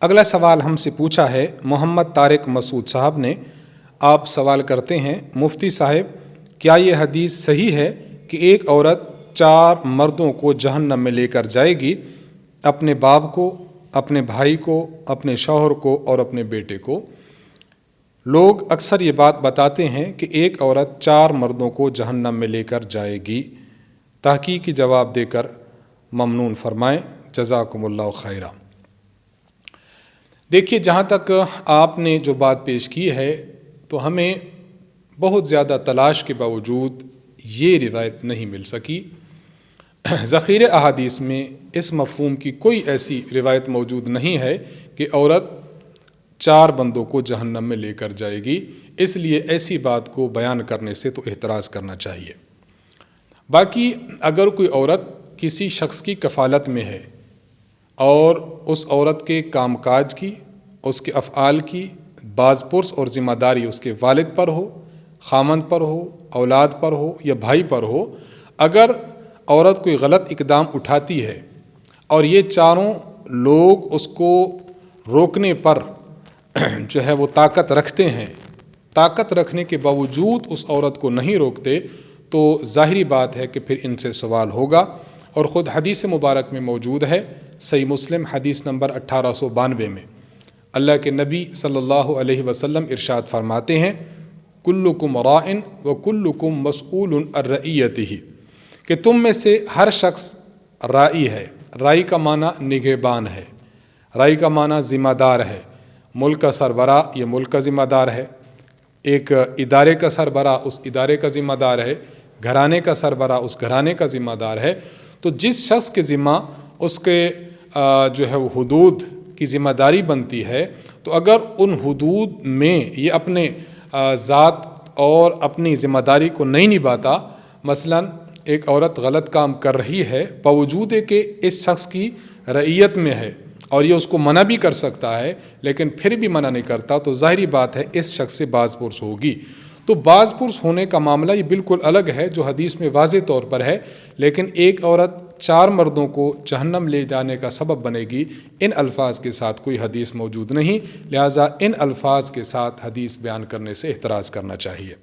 اگلا سوال ہم سے پوچھا ہے محمد طارق مسعود صاحب نے. آپ سوال کرتے ہیں مفتی صاحب کیا یہ حدیث صحیح ہے کہ ایک عورت 4 مردوں کو جہنم میں لے کر جائے گی، اپنے باپ کو، اپنے بھائی کو، اپنے شوہر کو اور اپنے بیٹے کو؟ لوگ اکثر یہ بات بتاتے ہیں کہ ایک عورت 4 مردوں کو جہنم میں لے کر جائے گی. تحقیقی جواب دے کر ممنون فرمائیں، جزاکم اللہ خیرہ. دیکھیے، جہاں تک آپ نے جو بات پیش کی ہے تو ہمیں بہت زیادہ تلاش کے باوجود یہ روایت نہیں مل سکی. ذخیرہ احادیث میں اس مفہوم کی کوئی ایسی روایت موجود نہیں ہے کہ عورت 4 بندوں کو جہنم میں لے کر جائے گی، اس لیے ایسی بات کو بیان کرنے سے تو احتراز کرنا چاہیے. باقی اگر کوئی عورت کسی شخص کی کفالت میں ہے اور اس عورت کے کام کاج کی، اس کے افعال کی باز پرس اور ذمہ داری اس کے والد پر ہو، خامند پر ہو، اولاد پر ہو یا بھائی پر ہو، اگر عورت کوئی غلط اقدام اٹھاتی ہے اور یہ چاروں لوگ اس کو روکنے پر جو ہے وہ طاقت رکھتے ہیں، طاقت رکھنے کے باوجود اس عورت کو نہیں روکتے، تو ظاہری بات ہے کہ پھر ان سے سوال ہوگا. اور خود حدیث مبارک میں موجود ہے، صحیح مسلم حدیث نمبر 1892 میں اللہ کے نبی صلی اللہ علیہ وسلم ارشاد فرماتے ہیں کلکم راع وکلکم مسئول عن رعیتہ، کہ تم میں سے ہر شخص رائی ہے. رائی کا معنی نگہبان ہے، رائی کا معنی ذمہ دار ہے. ملک کا سربراہ یہ ملک کا ذمہ دار ہے، ایک ادارے کا سربراہ اس ادارے کا ذمہ دار ہے، گھرانے کا سربراہ اس گھرانے کا ذمہ دار ہے. تو جس شخص کے ذمہ اس کے جو ہے وہ حدود کی ذمہ داری بنتی ہے، تو اگر ان حدود میں یہ اپنے ذات اور اپنی ذمہ داری کو نہیں نبھاتا، مثلا ایک عورت غلط کام کر رہی ہے باوجود کہ اس شخص کی رعیت میں ہے اور یہ اس کو منع بھی کر سکتا ہے لیکن پھر بھی منع نہیں کرتا، تو ظاہری بات ہے اس شخص سے باز پرس ہوگی. تو باز پرس ہونے کا معاملہ یہ بالکل الگ ہے جو حدیث میں واضح طور پر ہے، لیکن ایک عورت 4 مردوں کو جہنم لے جانے کا سبب بنے گی، ان الفاظ کے ساتھ کوئی حدیث موجود نہیں، لہٰذا ان الفاظ کے ساتھ حدیث بیان کرنے سے احتراز کرنا چاہیے.